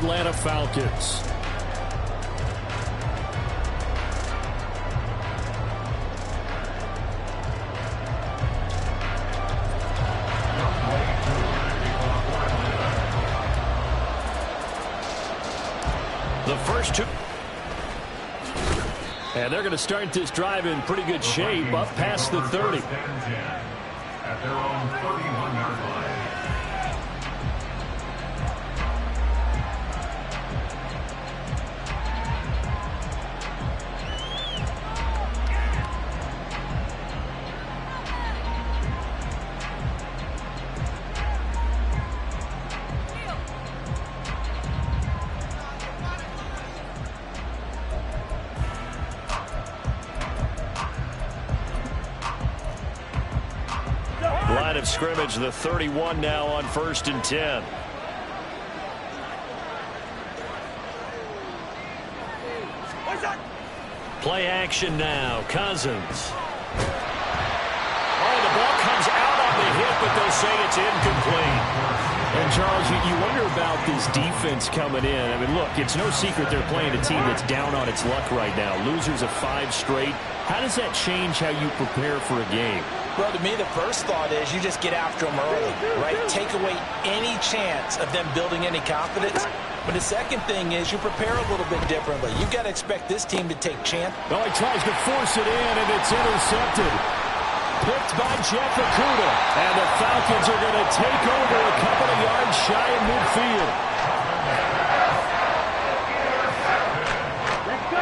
Atlanta Falcons. The first two. And they're going to start this drive in pretty good shape up past the 30. At their own 31-yard line. Line of scrimmage, the 31 now on 1st and 10. Play action now. Cousins. Oh, the ball comes out on the hit, but they say it's incomplete. And, Charles, you wonder about this defense coming in. I mean, look, it's no secret they're playing a team that's down on its luck right now. Losers of 5 straight. How does that change how you prepare for a game? Well, to me, the first thought is you just get after them early, right? Take away any chance of them building any confidence. But the second thing is you prepare a little bit differently. You've got to expect this team to take chance. Oh, he tries to force it in, and it's intercepted. Picked by Jeff Okudah. And the Falcons are going to take over a couple of yards shy of midfield.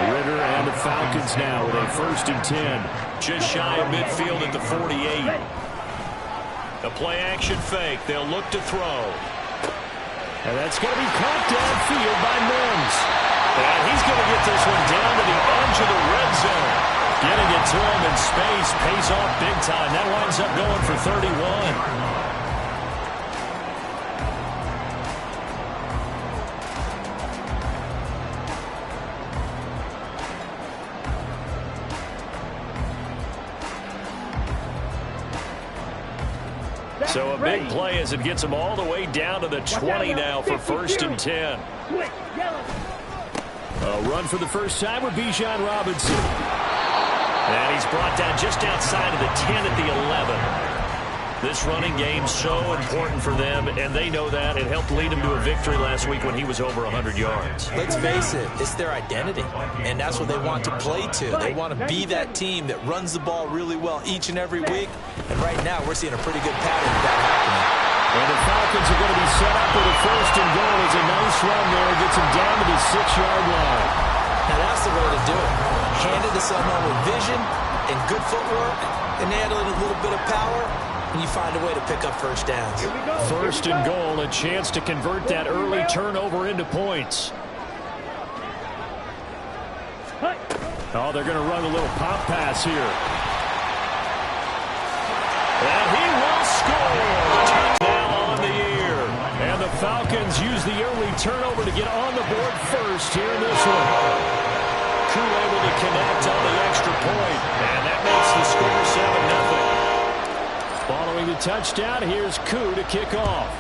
Ritter and the Falcons now with a 1st and 10. Just shy of midfield at the 48. A play-action fake. They'll look to throw. And that's going to be caught downfield by Mims. And he's going to get this one down to the edge of the red zone. Getting it to him in space pays off big time. That winds up going for 31. So a big play as it gets them all the way down to the 20 now for 1st and 10. A run for the first time with Bijan Robinson. And he's brought down just outside of the 10 at the 11. This running game so important for them, and they know that. It helped lead him to a victory last week when he was over 100 yards. Let's face it, it's their identity, and that's what they want to play to. They want to be that team that runs the ball really well each and every week, and right now we're seeing a pretty good pattern of that happening. And the Falcons are going to be set up with a 1st and goal. It's a nice run there. It gets them down to the 6-yard line. Now that's the way to do it. Hand it to someone with vision and good footwork, and add a little bit of power, and you find a way to pick up first downs. 1st and goal, a chance to convert that early turnover into points. Oh, they're going to run a little pop pass here. And he will score. Touchdown on the year. And the Falcons use the early turnover to get on the board first here in this one. Koo able to connect on the extra point. And that makes the score 7-0. Following the touchdown, here's Koo to kick off.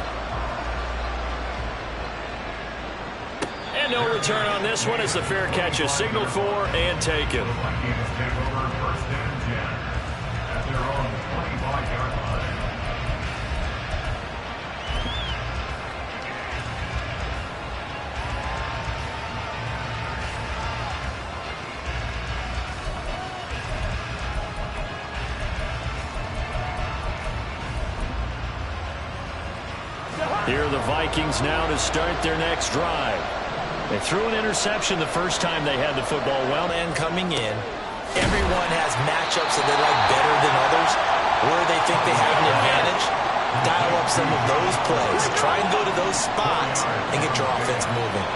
And no return on this one as the fair catch is signaled for and taken. Here are the Vikings now to start their next drive. They threw an interception the first time they had the football. Well, and coming in, everyone has matchups that they like better than others, where they think they have an advantage. Dial up some of those plays. Try and go to those spots and get your offense moving.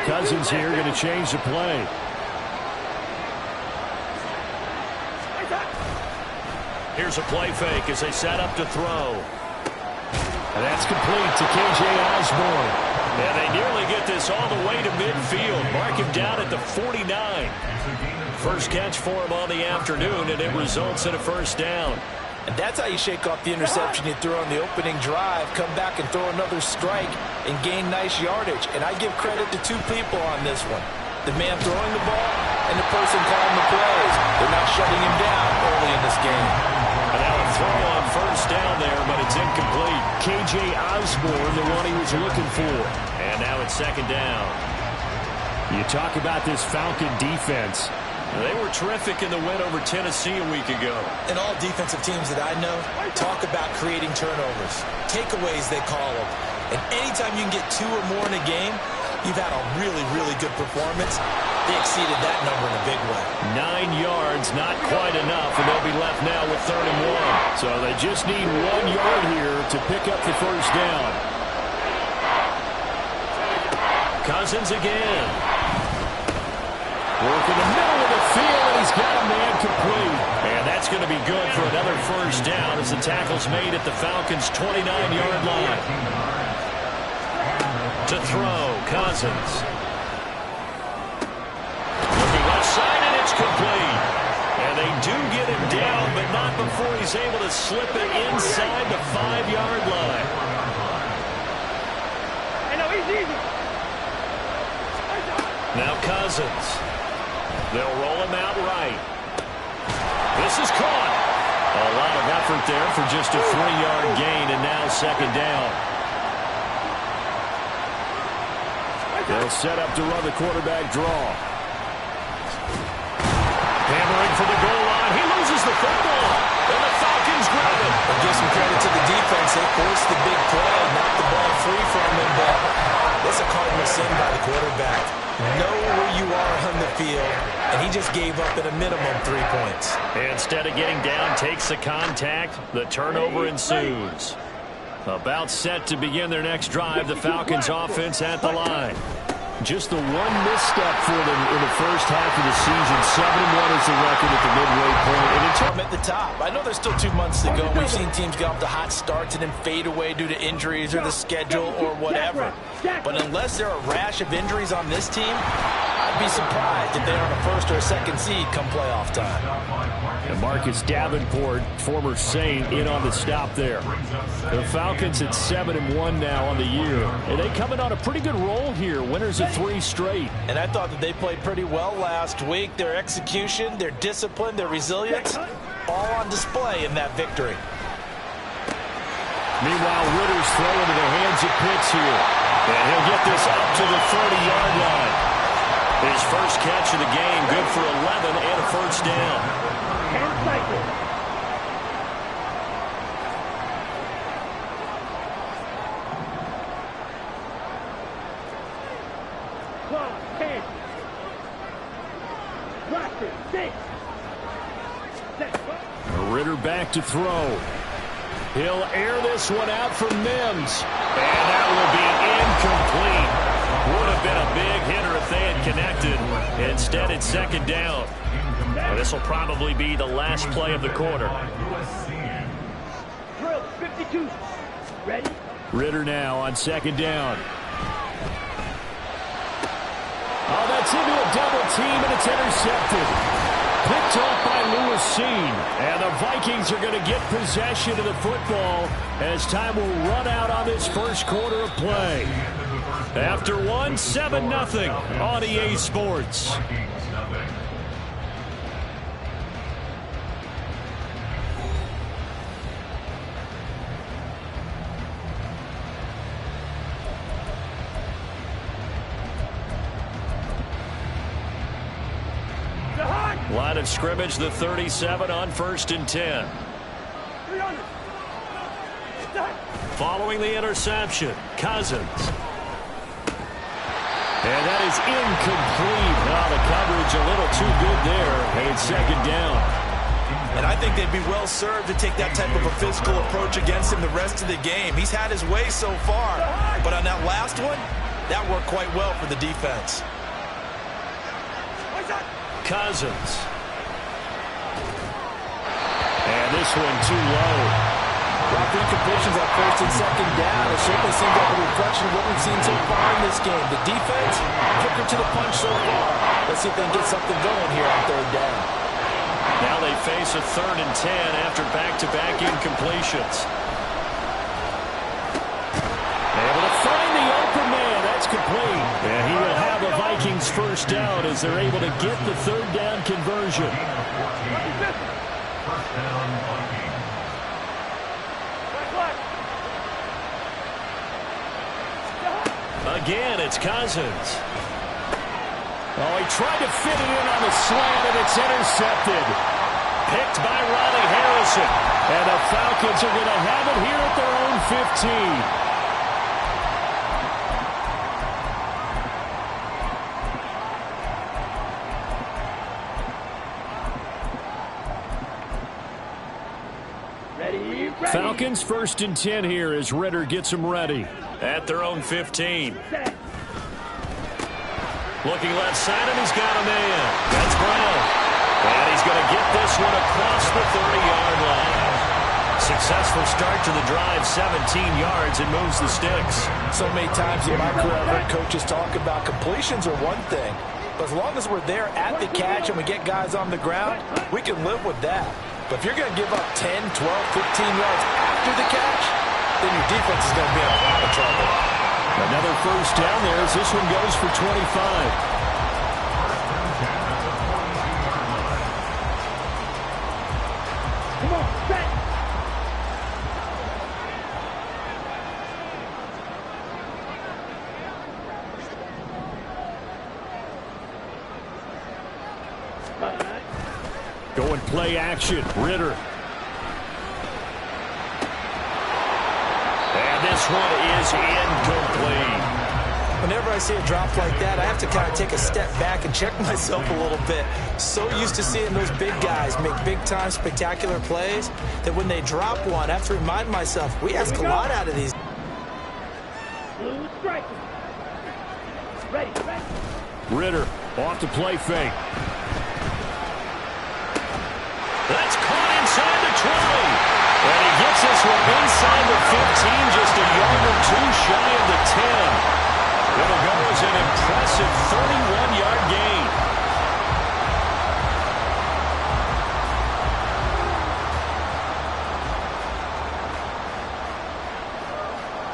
Cousins here going to change the play. Here's a play fake as they set up to throw. And that's complete to K.J. Osborne. And they nearly get this all the way to midfield. Mark him down at the 49. First catch for him on the afternoon, and it results in a first down. And that's how you shake off the interception you threw on the opening drive, come back and throw another strike and gain nice yardage. And I give credit to two people on this one. The man throwing the ball and the person calling the plays. They're not shutting him down early in this game. And now a throw on first down there, but it's incomplete. K.J. Osborne, the one he was looking for. And now it's second down. You talk about this Falcon defense. They were terrific in the win over Tennessee a week ago. And all defensive teams that I know talk about creating turnovers. Takeaways, they call them. And anytime you can get 2 or more in a game, you've had a really, really good performance. They exceeded that number in a big way. 9 yards, not quite enough, and they'll be left now with 3rd and 1. So they just need 1 yard here to pick up the first down. Cousins again. Work in the middle of the field, and he's got a man complete. And that's going to be good for another first down as the tackle's made at the Falcons' 29-yard line. To throw, Cousins. Looking left side, and it's complete. And they do get him down, but not before he's able to slip it inside the 5-yard line. Now Cousins. They'll roll him out right. This is caught. A lot of effort there for just a 3-yard gain, and now second down. They'll set up to run the quarterback draw. Hammering for the goal line. He loses the football, and the Falcons grab it. I'll give some credit to the defense. They forced the big play, knocked the ball free from him, but that's a cardinal sin by the quarterback. Know where you are on the field, and he just gave up at a minimum 3 points. Instead of getting down, takes the contact. The turnover ensues. About set to begin their next drive, the Falcons offense at the line. Just the one misstep for them in the first half of the season. 7-1 is the record at the midway point. And it's at the top. I know there's still 2 months to go. We've seen teams get off to hot starts and then fade away due to injuries or the schedule or whatever. But unless there are a rash of injuries on this team, I'd be surprised if they're on a first or a second seed come playoff time. And Marcus Davenport, former Saint, in on the stop there. The Falcons at 7-1 now on the year. And they coming on a pretty good roll here. Winners of 3 straight. And I thought that they played pretty well last week. Their execution, their discipline, their resilience, all on display in that victory. Meanwhile, Ritter's throwing to the hands of Pitts here. And he'll get this up to the 30-yard line. His first catch of the game, good for 11 and a first down. Ritter back to throw. He'll air this one out for Mims. And that will be incomplete. Would have been a big hitter if they had connected. Instead, it's second down. And this will probably be the last play of the quarter. 52. Ready? Ritter now on second down. Oh, that's into a double team, and it's intercepted. Picked off by Lewisine. And the Vikings are going to get possession of the football as time will run out on this first quarter of play. After 7-0 on EA Sports. Line of scrimmage, the 37 on 1st and 10. Following the interception, Cousins. And that is incomplete. Now the coverage a little too good there, and it's second down. And I think they'd be well served to take that type of a physical approach against him the rest of the game. He's had his way so far, but on that last one, that worked quite well for the defense. Cousins. And this one too low. Well, 3 completions on 1st and 2nd down. It certainly seems like a reflection of what we've seen so far in this game. The defense, quicker to the punch so far. Let's see if they can get something going here on 3rd down. Now they face a 3rd and 10 after back-to-back incompletions. Able to find the open man. That's complete. And he will have a Vikings first down as they're able to get the 3rd down conversion. First down, Vikings. Again, it's Cousins. Oh, he tried to fit it in on the slant, and it's intercepted. Picked by Ronnie Harrison. And the Falcons are going to have it here at their own 15. Falcons 1st and 10 here as Ritter gets them ready. At their own 15. Looking left side, and he's got a man. That's Brown. And he's going to get this one across the 30-yard line. Successful start to the drive, 17 yards, and moves the sticks. So many times in my career, I've heard coaches talk about completions are one thing. But as long as we're there at the catch and we get guys on the ground, we can live with that. But if you're going to give up 10, 12, 15 yards after the catch, then your defense is going to be in a lot of trouble. Another first down there as this one goes for 25. Going play action. Ritter. And this one is incomplete. Whenever I see a drop like that, I have to kind of take a step back and check myself a little bit. So used to seeing those big guys make big-time spectacular plays that when they drop one, I have to remind myself, we ask a lot out of these. Blue strike. Ready. Ritter off to play fake. That's caught inside the 20. And he gets this one inside the 15, just a yard or two shy of the 10. It'll go as an impressive 31-yard gain.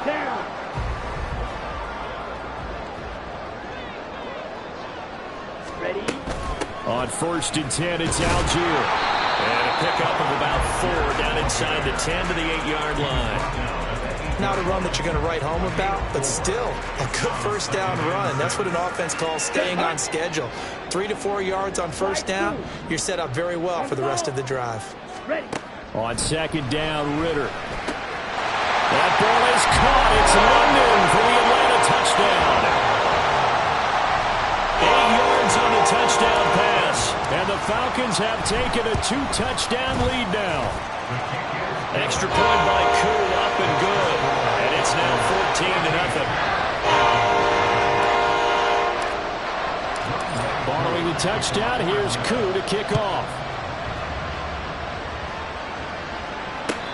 Down. Ready. On 1st and 10, it's Algier. And a pickup of about 4 down inside the 10 to the 8-yard line. Not a run that you're going to write home about, but still a good first down run. That's what an offense calls staying on schedule. 3 to 4 yards on first down, you're set up very well for the rest of the drive. Ready. On 2nd down, Ritter. That ball is caught. It's London for the Atlanta touchdown. 8 yards on the touchdown pass. And the Falcons have taken a 2-touchdown lead now. Extra point by Koo, up and good. And it's now 14-0. Following the touchdown, here's Koo to kick off.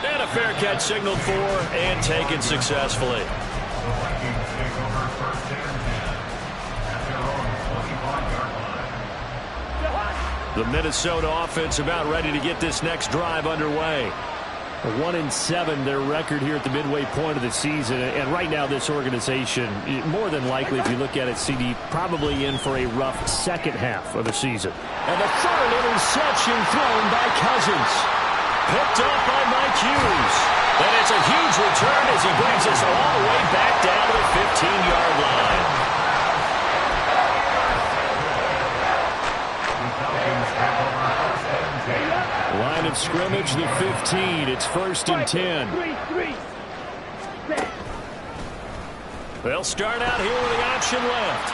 And a fair catch signaled for and taken successfully. The Vikings take over 1st and 10 at their own 25-yard line. The Minnesota offense about ready to get this next drive underway. 1-7 their record here at the midway point of the season. And right now this organization, more than likely if you look at it, CD, probably in for a rough second half of the season. And the 3rd interception thrown by Cousins. Picked up by Mike Hughes. And it's a huge return as he brings us all the way back down to the 15-yard line. Line of scrimmage, the 15. It's 1st and 10. They'll start out here with the option left.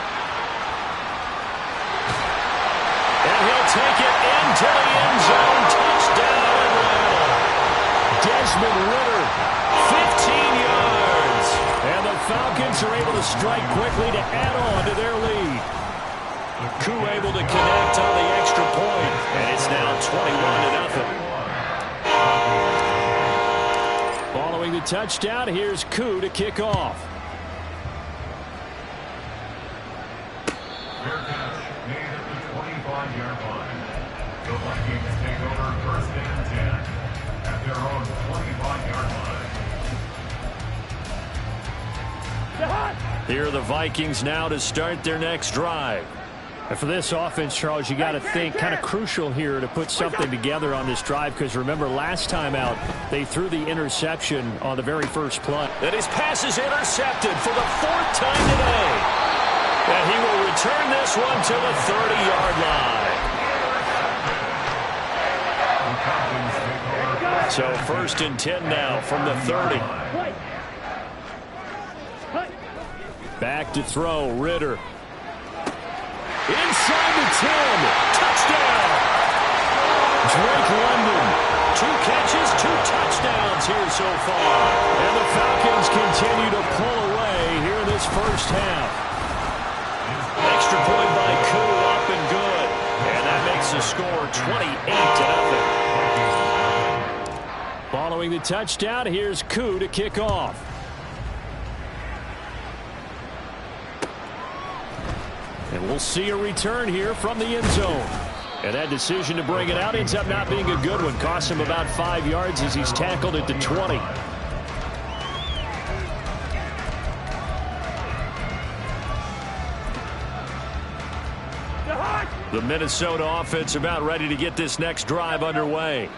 And he'll take it into the end zone. Touchdown, Atlanta. Desmond Ritter, 15 yards. And the Falcons are able to strike quickly to add on to their lead. Koo able to connect on the extra point, and it's now 21-0. Following the touchdown, here's Koo to kick off. Fair catch made at the 25-yard line. The Vikings take over first and 10 at their own 25-yard line. Here are the Vikings now to start their next drive. And for this offense, Charles, you got to think kind of crucial here to put something together on this drive, because remember last time out they threw the interception on the very first play. And his pass is intercepted for the 4th time today. And he will return this one to the 30-yard line. So 1st and 10 now from the 30. Back to throw, Ritter. Inside the 10. Touchdown. Drake London. 2 catches, 2 touchdowns here so far. And the Falcons continue to pull away here in this first half. Extra point by Koo, up and good. And that makes the score 28-0. Following the touchdown, here's Koo to kick off. And we'll see a return here from the end zone. And that decision to bring it out ends up not being a good one. Cost him about 5 yards as he's tackled at the 20. The Minnesota offense about ready to get this next drive underway.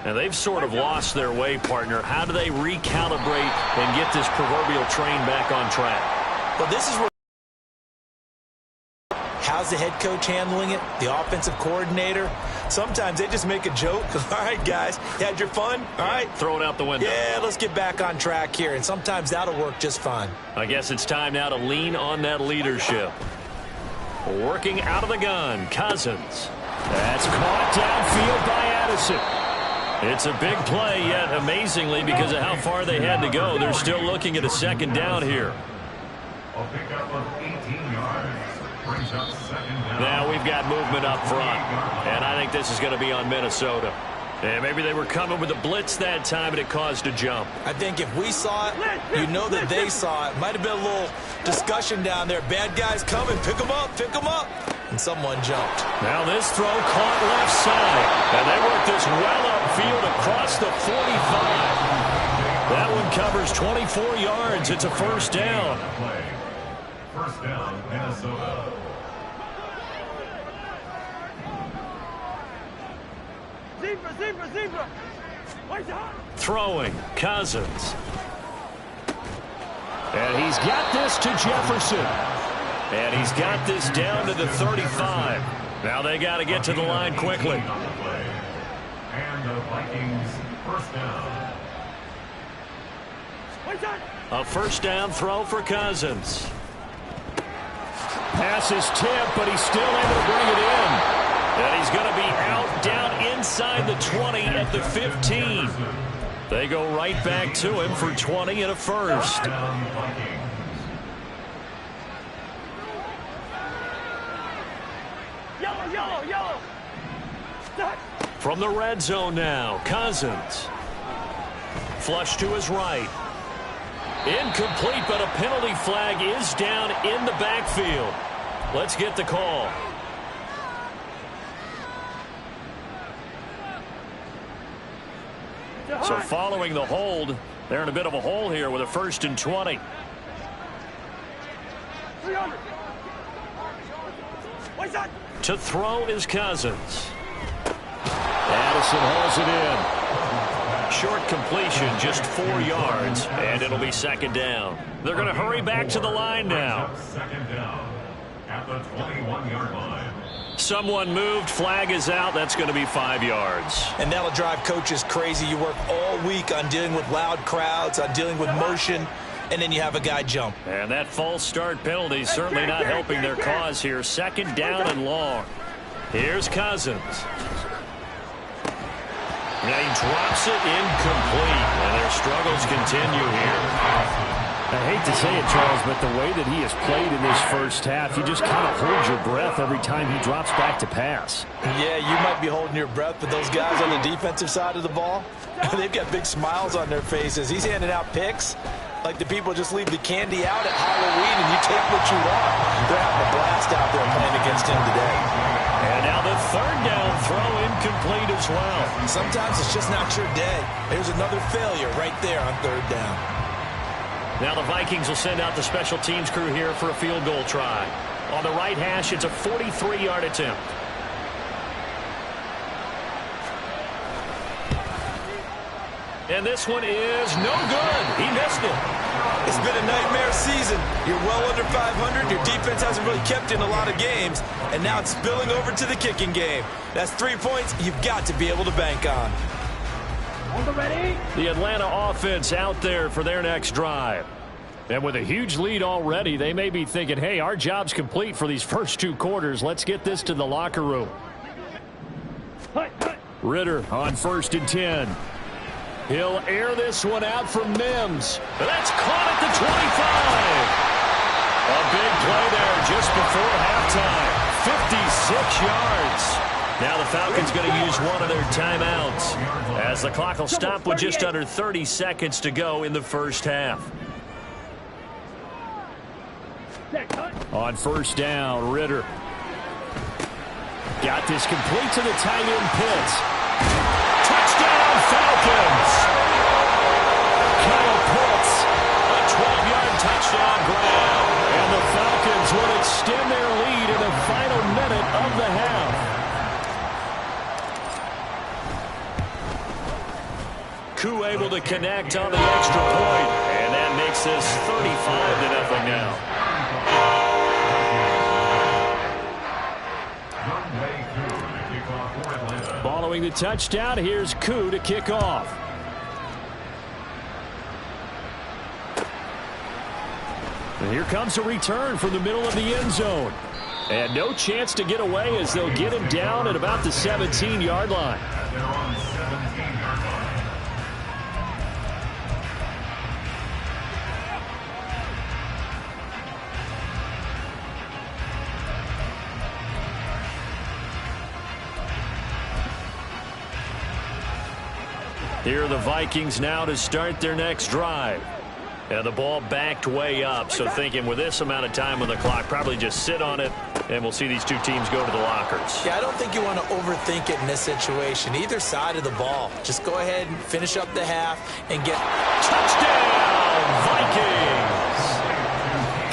And they've sort of lost their way, partner. How do they recalibrate and get this proverbial train back on track? Well, this is where how's the head coach handling it? The offensive coordinator? Sometimes they just make a joke. All right, guys, you had your fun? All right. Throw it out the window. Yeah, let's get back on track here. And sometimes that'll work just fine. I guess it's time now to lean on that leadership. Working out of the gun, Cousins. That's caught downfield by Addison. It's a big play, yet amazingly, because of how far they had to go, they're still looking at a 2nd down here. A pickup of 18 yards. Brings up 2nd down. Now we've got movement up front, and I think this is going to be on Minnesota. And maybe they were coming with a blitz that time, and it caused a jump. I think if we saw it, you know that they saw it. Might have been a little discussion down there. Bad guys coming. Pick them up. Pick them up. And someone jumped. Now this throw caught left side. And they work this well upfield across the 45. That one covers 24 yards. It's a 1st down. First down, Minnesota. Zebra. Throwing, Cousins. And he's got this to Jefferson. And he's got this down to the 35. Now they got to get to the line quickly. And the Vikings first down. A 1st down throw for Cousins. Pass is tipped, but he's still able to bring it in. And he's going to be out down inside the 20 at the 15. They go right back to him for 20 and a 1st. Yellow. From the red zone now, Cousins. Flush to his right. Incomplete, but a penalty flag is down in the backfield. Let's get the call. So following the hold, they're in a bit of a hole here with a 1st and 20. To throw is Cousins. Addison holds it in. Short completion, just 4 yards, and it'll be 2nd down. They're going to hurry back to the line now. 2nd down at the 21-yard line. Someone moved, flag is out. That's going to be 5 yards. And that'll drive coaches crazy. You work all week on dealing with loud crowds, on dealing with motion, and then you have a guy jump. And that false start penalty certainly not helping their cause here. 2nd down and long. Here's Cousins. Now he drops it incomplete, and their struggles continue here. I hate to say it, Charles, but the way that he has played in this first half, you just kind of hold your breath every time he drops back to pass. Yeah, you might be holding your breath, but those guys on the defensive side of the ball, they've got big smiles on their faces. He's handing out picks like the people just leave the candy out at Halloween and you take what you want. They're having a blast out there playing against him today. And now the third down throw incomplete as well. Sometimes it's just not your day. There's another failure right there on third down. Now the Vikings will send out the special teams crew here for a field goal try. On the right hash, it's a 43-yard attempt. And this one is no good. He missed it. It's been a nightmare season. You're well under 500. Your defense hasn't really kept in a lot of games. And now it's spilling over to the kicking game. That's 3 points you've got to be able to bank on. On the ready. The Atlanta offense out there for their next drive. And with a huge lead already, they may be thinking, hey, our job's complete for these first 2 quarters. Let's get this to the locker room. Ritter on 1st and 10. He'll air this one out from Mims. That's caught at the 25. A big play there just before halftime. 56 yards. Now the Falcons going to use one of their timeouts as the clock will stop with just under 30 seconds to go in the first half. On 1st down, Ritter. Got this complete to the tight end Pitts. Touchdown Falcons! Kyle Pitts. A 12-yard touchdown grab. And the Falcons will extend their lead in the final minute of the half. Koo able to connect on the extra point, and that makes this 35-0 now. Following the touchdown, here's Koo to kick off. And here comes a return from the middle of the end zone. And no chance to get away as they'll get him down at about the 17-yard line. Here are the Vikings now to start their next drive. And the ball backed way up, so thinking with this amount of time on the clock, probably just sit on it, and we'll see these two teams go to the lockers. Yeah, I don't think you want to overthink it in this situation. Either side of the ball. Just go ahead and finish up the half and get touchdown Vikings.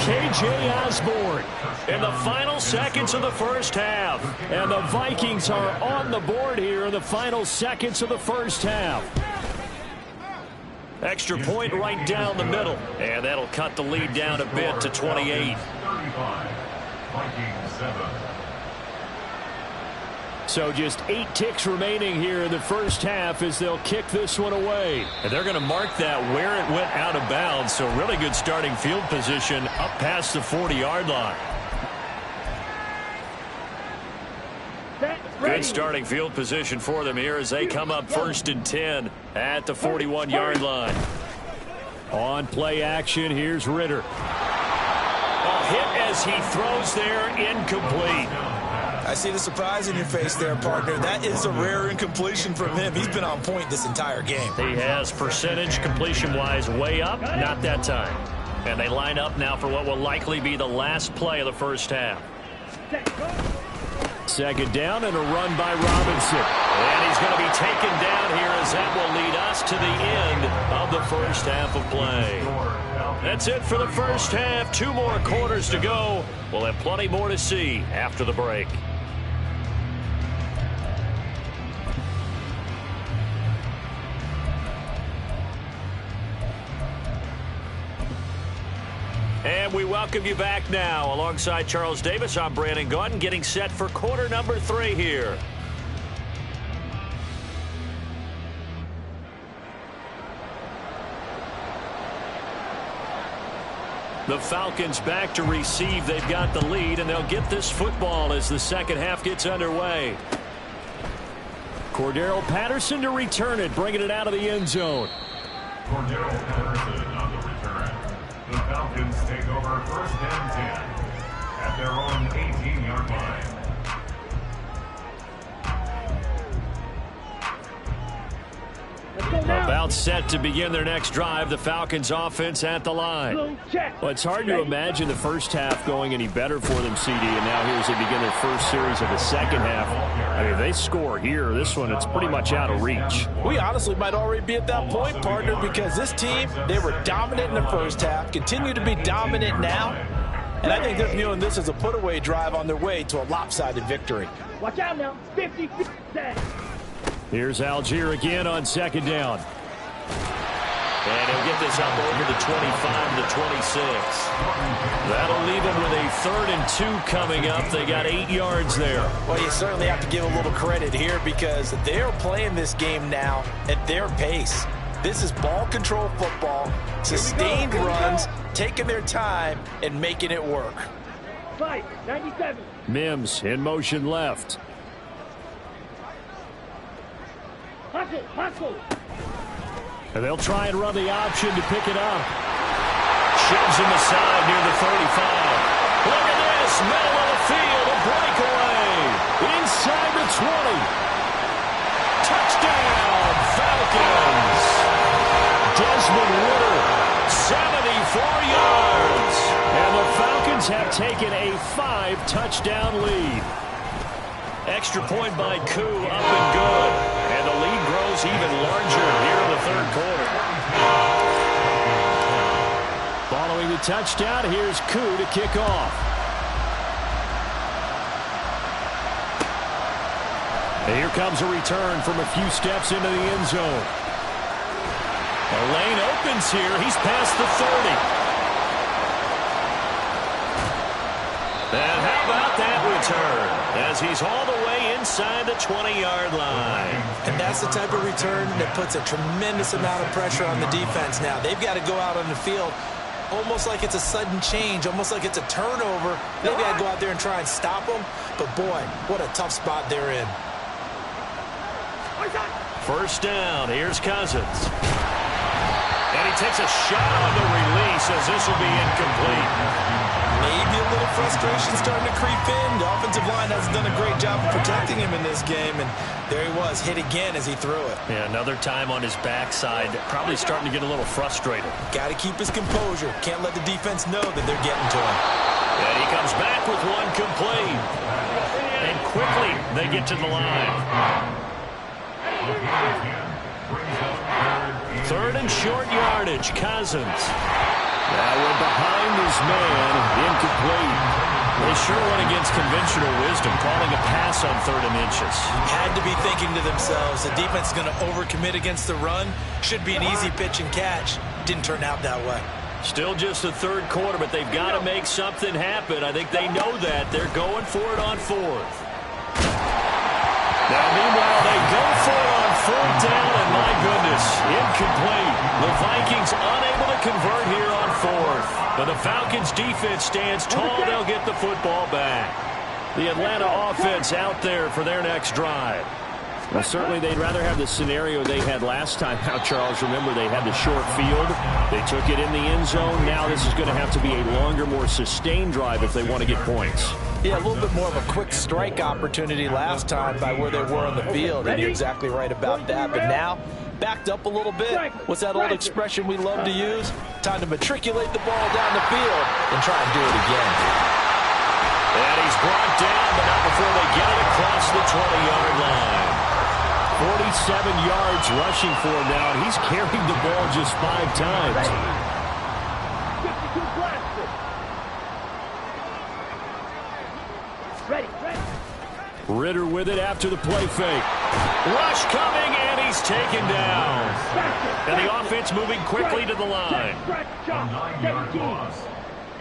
KJ Osborne in the final seconds of the first half. And the Vikings are on the board here in the final seconds of the first half. Extra point right down the middle. And that'll cut the lead down a bit to 28. So just 8 ticks remaining here in the first half as they'll kick this one away. And they're going to mark that where it went out of bounds. So really good starting field position up past the 40-yard line. Good starting field position for them here as they come up 1st and 10 at the 41-yard line. On play action, here's Ritter. A hit as he throws there, incomplete. I see the surprise in your face there, partner. That is a rare incompletion from him. He's been on point this entire game. He has percentage completion-wise way up, not that time. And they line up now for what will likely be the last play of the first half. Second down and a run by Robinson. And he's going to be taken down here as that will lead us to the end of the first half of play. That's it for the first half. 2 more quarters to go. We'll have plenty more to see after the break. And we welcome you back now. Alongside Charles Davis, I'm Brandon Gaudin, getting set for quarter number 3 here. The Falcons back to receive. They've got the lead, and they'll get this football as the second half gets underway. Cordero Patterson to return it, bringing it out of the end zone. Cordero Patterson on the return. The Falcons take over 1st and 10 at their own 18-yard line. About set to begin their next drive, the Falcons offense at the line. Well, it's hard to imagine the first half going any better for them, CD, and now here as they begin their first series of the second half. I mean, if they score here, this one, it's pretty much out of reach. We honestly might already be at that point, partner, because this team, they were dominant in the first half, continue to be dominant now, and I think they're viewing this as a put-away drive on their way to a lopsided victory. Watch out now. 50. Here's Algier again on second down. And he'll get this up over the 25 to 26. That'll leave him with a 3rd and 2 coming up. They got 8 yards there. Well, you certainly have to give a little credit here because they're playing this game now at their pace. This is ball control football, sustained runs, taking their time and making it work. 97. Mims in motion left. Hustle. And they'll try and run the option to pick it up. Shoves him aside near the 35. Look at this, middle of the field, a breakaway. Inside the 20. Touchdown, Falcons. Desmond Ritter, 74 yards. And the Falcons have taken a 5-touchdown lead. Extra point by Koo, up and good. And the lead grows even larger here in the third quarter. Following the touchdown, here's Koo to kick off. And here comes a return from a few steps into the end zone. The lane opens here. He's past the 30. And how about that return as he's all the way inside the 20-yard line. And that's the type of return that puts a tremendous amount of pressure on the defense now. They've got to go out on the field almost like it's a sudden change, almost like it's a turnover. They've got to go out there and try and stop them. But, boy, what a tough spot they're in. First down. Here's Cousins. And he takes a shot on the release as this will be incomplete. Maybe a little frustration starting to creep in. The offensive line hasn't done a great job of protecting him in this game, and there he was, hit again as he threw it. Yeah, another time on his backside, probably starting to get a little frustrated. Got to keep his composure. Can't let the defense know that they're getting to him. And he comes back with one complete. And quickly, they get to the line. 3rd and short yardage, Cousins. That one behind his man, incomplete. They sure went against conventional wisdom, calling a pass on 3rd and inches. Had to be thinking to themselves, the defense is going to overcommit against the run. Should be an easy pitch and catch. Didn't turn out that way. Still just the third quarter, but they've got to make something happen. I think they know that. They're going for it on 4th. Now, meanwhile, they go for it on 4th down, and my goodness, incomplete. The Vikings unable to convert here on 4th. But the Falcons' defense stands tall. They'll get the football back. The Atlanta offense out there for their next drive. Well, certainly they'd rather have the scenario they had last time out, Charles. Remember, they had the short field. They took it in the end zone. Now this is going to have to be a longer, more sustained drive if they want to get points. Yeah, a little bit more of a quick strike opportunity last time by where they were on the field, and you're exactly right about that. But now, backed up a little bit. What's that old expression we love to use? Time to matriculate the ball down the field and try and do it again. And he's brought down, but not before they get it across the 20-yard line. 47 yards rushing for him now, and he's carried the ball just 5 times. Ready. Ritter with it after the play fake. Rush coming, and he's taken down. And the offense moving quickly to the line. 9-yard loss.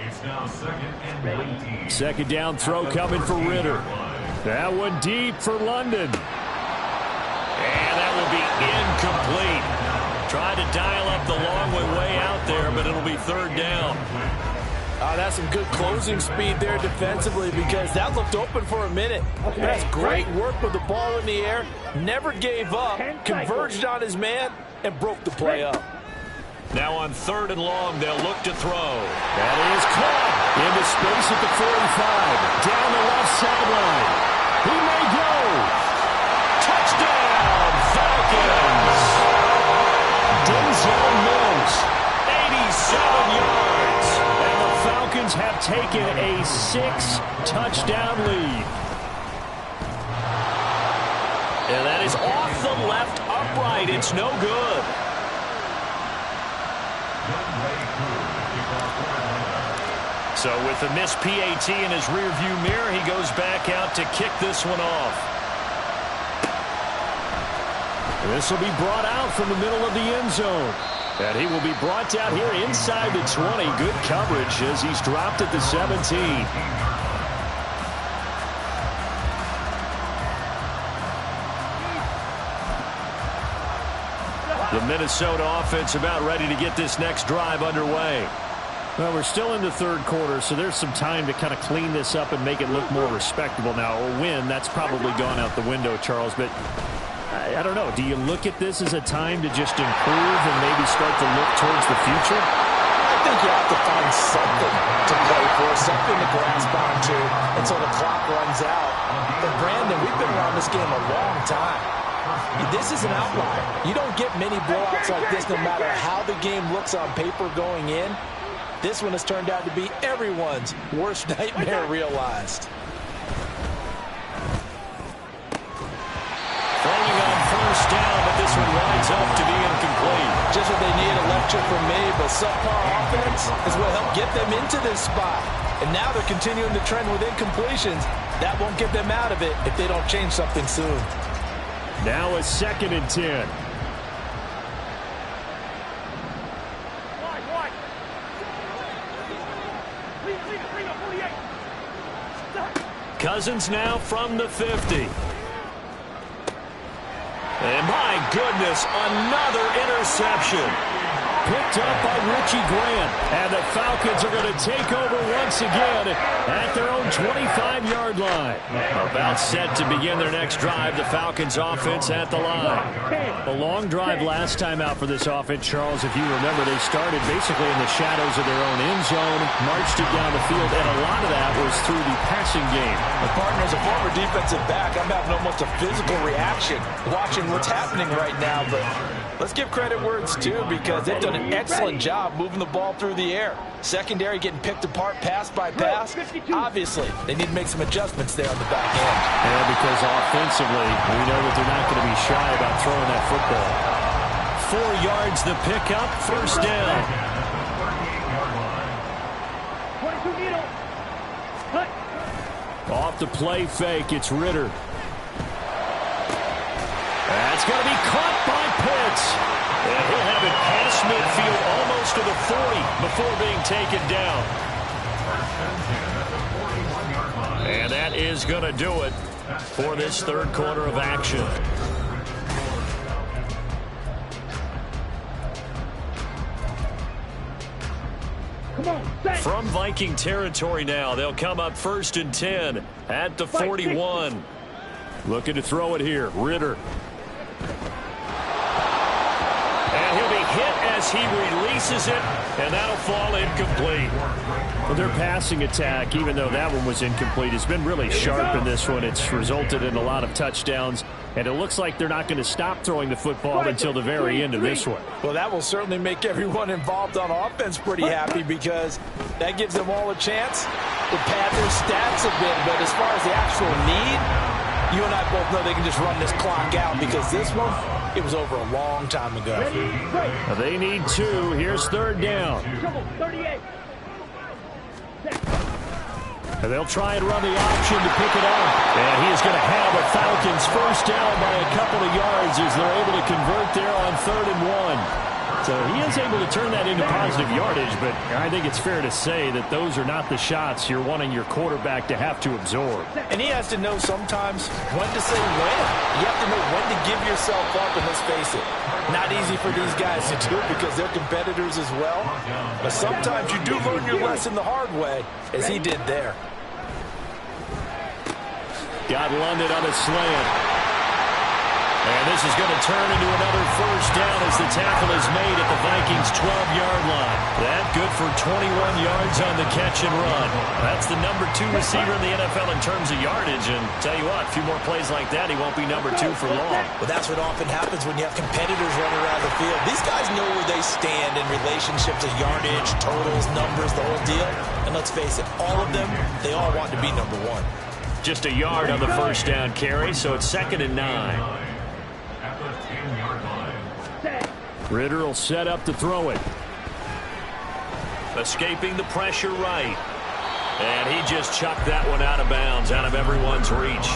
It's now 2nd and 19. Second down throw coming for Ritter. That one deep for London. And that will be incomplete. Tried to dial up the long way out there, but it'll be 3rd down. That's some good closing speed there defensively because that looked open for a minute. That's great work with the ball in the air. Never gave up, converged on his man, and broke the play up. Now on 3rd and long, they'll look to throw. That is caught into space at the 45. Down the left sideline. He may go. Touchdown, Falcons. zone miss. 87 yards. And the Falcons have taken a 6-touchdown lead. And that is off the left upright. It's no good. So with the missed PAT in his rearview mirror, he goes back out to kick this one off. This will be brought out from the middle of the end zone. And he will be brought down here inside the 20. Good coverage as he's dropped at the 17. The Minnesota offense about ready to get this next drive underway. Well, we're still in the third quarter, so there's some time to kind of clean this up and make it look more respectable now. A win, that's probably gone out the window, Charles, but I don't know. Do you look at this as a time to just improve and maybe start to look towards the future? I think you have to find something to play for, something to grasp onto until the clock runs out. But, Brandon, we've been around this game a long time. This is an outlier. You don't get many blowouts like this no matter how the game looks on paper going in. This one has turned out to be everyone's worst nightmare realized. Throwing on first down, but this one winds up to be incomplete. Just what they need, a lecture from me, but subpar offense is what helped get them into this spot. And now they're continuing the trend with incompletions. That won't get them out of it if they don't change something soon. Now a 2nd and 10. Cousins now from the 50. And my goodness, another interception. Picked up by Richie Grant. And the Falcons are going to take over once again at their own 25-yard line. About set to begin their next drive. The Falcons offense at the line. A long drive last time out for this offense, Charles. If you remember, they started basically in the shadows of their own end zone, marched it down the field, and a lot of that was through the passing game. My partner, as a former defensive back, I'm having almost a physical reaction watching what's happening right now, but let's give credit where it's due because they've done an excellent job moving the ball through the air. Secondary getting picked apart pass by pass. Obviously, they need to make some adjustments there on the back end. Yeah, because offensively, we know that they're not going to be shy about throwing that football. 4 yards the pickup, first down. 22 needle. Cut. Off the play fake, it's Ritter. That's going to be caught by Pitts. And he'll have it past midfield almost to the 40 before being taken down. And that is going to do it for this third quarter of action. From Viking territory now, they'll come up 1st and 10 at the 41. Looking to throw it here, Ritter. And he'll be hit as he releases it, and that'll fall incomplete. Well, their passing attack, even though that one was incomplete, has been really sharp in this one. It's resulted in a lot of touchdowns, and it looks like they're not going to stop throwing the football until the very end of this one. Well, that will certainly make everyone involved on offense pretty happy because that gives them all a chance to pad their stats a bit. But as far as the actual need, you and I both know they can just run this clock out because this one, it was over a long time ago. They need 2. Here's 3rd down. 38. And they'll try and run the option to pick it up. And he is going to have a Falcons first down by a couple of yards as they're able to convert there on 3rd and 1. So he is able to turn that into positive yardage, but I think it's fair to say that those are not the shots you're wanting your quarterback to have to absorb. And he has to know sometimes when to say when. You have to know when to give yourself up, and let's face it, not easy for these guys to do because they're competitors as well. But sometimes you do learn your lesson the hard way, as he did there. Got London on a slant. And this is going to turn into another first down as the tackle is made at the Vikings' 12-yard line. That good for 21 yards on the catch and run. That's the number 2 receiver in the NFL in terms of yardage. And tell you what, a few more plays like that, he won't be number 2 for long. Well, that's what often happens when you have competitors running around the field. These guys know where they stand in relationship to yardage, totals, numbers, the whole deal. And let's face it, all of them, they all want to be number 1. Just a yard on the first down carry, so it's 2nd and 9. Ritter will set up to throw it. Escaping the pressure right. And he just chucked that one out of bounds, out of everyone's reach.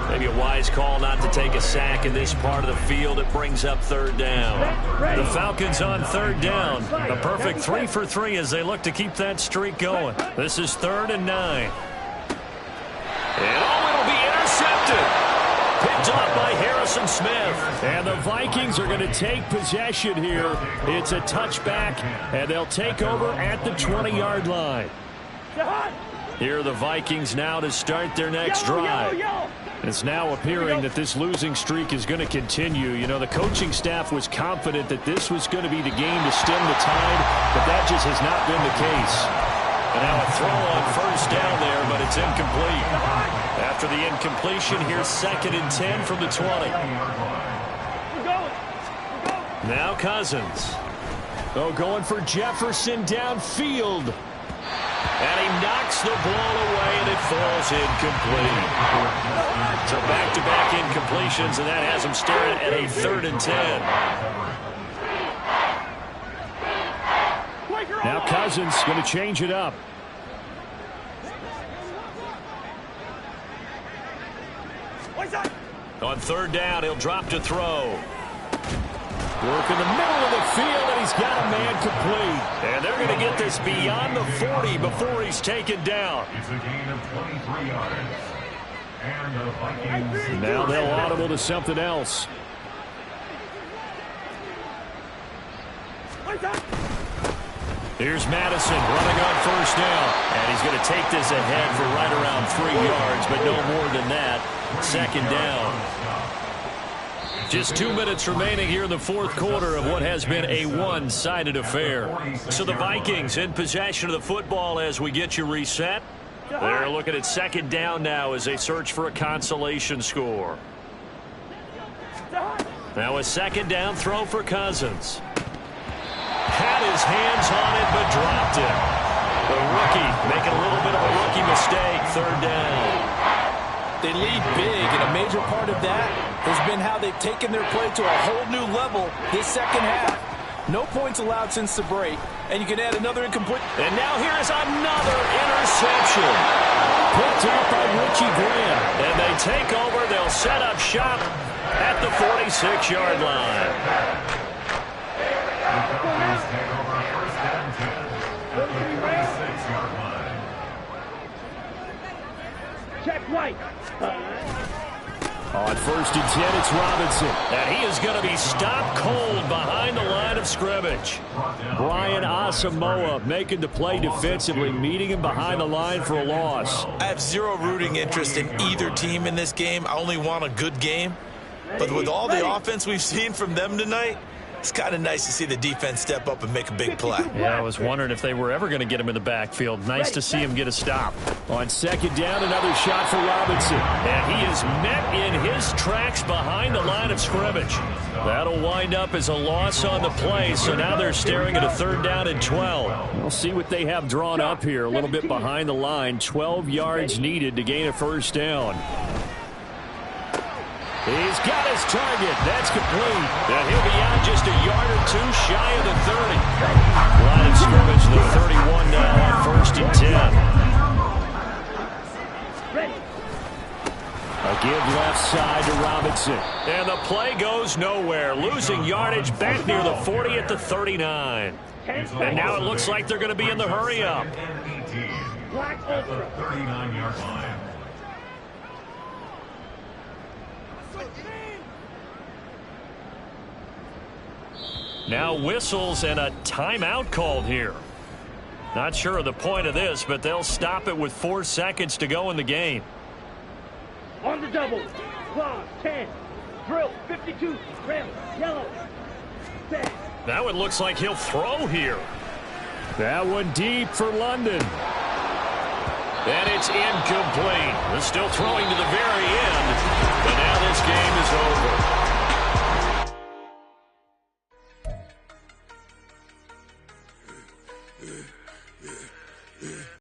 Maybe a wise call not to take a sack in this part of the field. It brings up 3rd down. The Falcons on 3rd down. A perfect 3 for 3 as they look to keep that streak going. This is 3rd and 9. And it'll be intercepted. Picked off by Harrison Smith. And the Vikings are going to take possession here. It's a touchback, and they'll take over at the 20-yard line. Here are the Vikings now to start their next drive. It's now appearing that this losing streak is going to continue. You know, the coaching staff was confident that this was going to be the game to stem the tide, but that just has not been the case. And now a throw on first down there, but it's incomplete. After the incompletion, here's 2nd and 10 from the 20. Now Cousins. Oh, going for Jefferson downfield. And he knocks the ball away, and it falls incomplete. So back-to-back incompletions, and that has him staring at a 3rd and 10. Now Cousins going to change it up. On 3rd down, he'll drop to throw. Work in the middle of the field, and he's got a man complete. And they're going to get this beyond the 40 before he's taken down. It's a gain of 23 yards. And the Vikings. Now they'll audible to something else. Here's Madison running on first down. And he's going to take this ahead for right around 3 yards, but no more than that. 2nd down. Just 2 minutes remaining here in the 4th quarter of what has been a one-sided affair. So the Vikings in possession of the football as we get you reset. They're looking at 2nd down now as they search for a consolation score. Now a 2nd down throw for Cousins. Had his hands on it but dropped it. The rookie making a little bit of a rookie mistake. 3rd down. They lead big, and a major part of that has been how they've taken their play to a whole new level this 2nd half. No points allowed since the break, and you can add another incomplete. And now here is another interception. Picked up by Richie Graham. And they take over. They'll set up shop at the 46-yard line. The Falcons take over 1st and 10 at the 46-yard line. Check right. On 1st and 10, it's Robinson. And he is going to be stopped cold behind the line of scrimmage. Brian Asamoah making the play defensively, meeting him behind the line for a loss. I have zero rooting interest in either team in this game. I only want a good game. But with all the offense we've seen from them tonight, it's kind of nice to see the defense step up and make a big play. Yeah, I was wondering if they were ever going to get him in the backfield. Nice to see him get a stop. On 2nd down, another shot for Robinson. And he is met in his tracks behind the line of scrimmage. That'll wind up as a loss on the play, so now they're staring at a 3rd down and 12. We'll see what they have drawn up here. A little bit behind the line. 12 yards needed to gain a 1st down. He's got his target. That's complete. And he'll be out just a yard or 2 shy of the 30. Line of scrimmage, the 31 now on 1st and 10. A give left side to Robinson. And the play goes nowhere. Losing yardage back near the 40 at the 39. And now it looks like they're going to be in the hurry up. At the 39-yard line. Now whistles and a timeout called here. Not sure of the point of this, but they'll stop it with 4 seconds to go in the game. On the double. Clock, 10, Drill, 52, red, yellow. Set. That one looks like he'll throw here. That one deep for London. And it's incomplete. They're still throwing to the very end. But now this game is over.